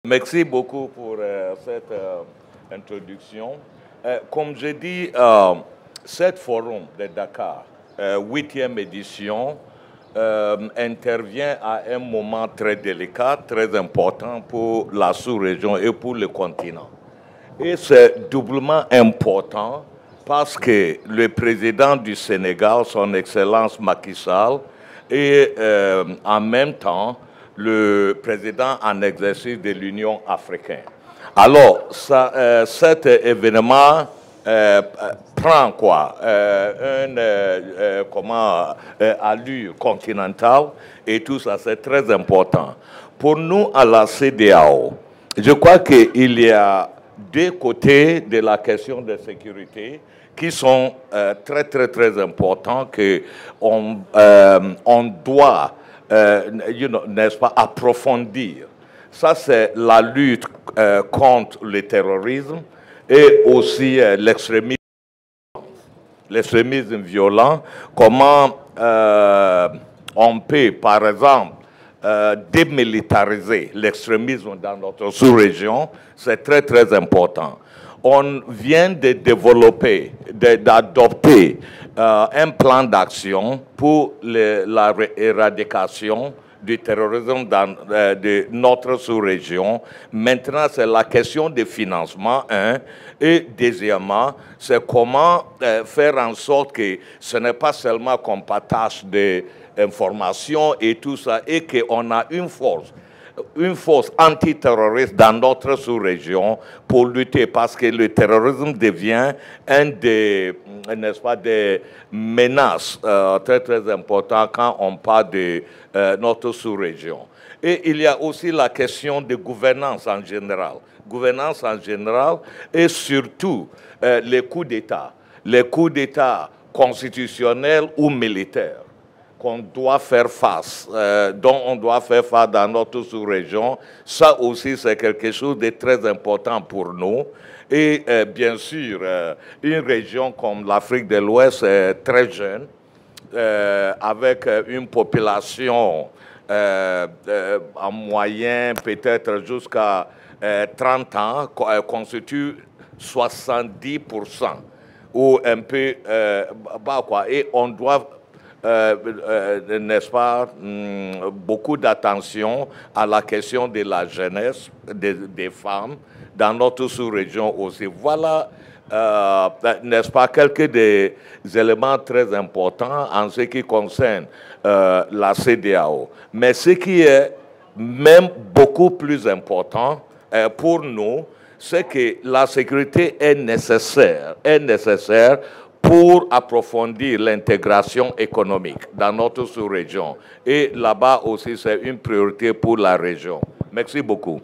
Merci beaucoup pour cette introduction. Comme je dis, cette forum de Dakar, 8e édition, intervient à un moment très délicat, très important pour la sous-région et pour le continent. Et c'est doublement important parce que le président du Sénégal, son Excellence Macky Sall, et en même temps le président en exercice de l'Union africaine. Alors, cet événement prend quoi allure continentale et tout ça, c'est très important. Pour nous, à la CEDEAO, je crois qu'il y a deux côtés de la question de sécurité qui sont très importants, qu'on doit, n'est-ce pas, approfondir. Ça, c'est la lutte contre le terrorisme et aussi l'extrémisme violent. Comment on peut, par exemple, démilitariser l'extrémisme dans notre sous-région, c'est très important. On vient de développer, d'adopter un plan d'action pour l'éradication du terrorisme de notre sous-région. Maintenant, c'est la question du financement, et deuxièmement, c'est comment faire en sorte que ce n'est pas seulement qu'on partage des informations et tout ça, et qu'on a une force antiterroriste dans notre sous-région pour lutter, parce que le terrorisme devient un des, n'est-ce pas, des menaces très importantes quand on parle de notre sous-région. Et il y a aussi la question de gouvernance en général. Gouvernance en général et surtout les coups d'État. Les coups d'État constitutionnels ou militaires qu'on doit faire face, dont on doit faire face dans notre sous-région. Ça aussi, c'est quelque chose de très important pour nous. Et bien sûr, une région comme l'Afrique de l'Ouest est très jeune, avec une population en moyenne peut-être jusqu'à 30 ans, constitue 70% ou un peu bas, quoi. Et on doit n'est-ce pas, beaucoup d'attention à la question de la jeunesse, des femmes, dans notre sous-région aussi. Voilà, n'est-ce pas, quelques des éléments très importants en ce qui concerne la CEDEAO. Mais ce qui est même beaucoup plus important pour nous, c'est que la sécurité est nécessaire pour approfondir l'intégration économique dans notre sous-région. Et là-bas aussi, c'est une priorité pour la région. Merci beaucoup.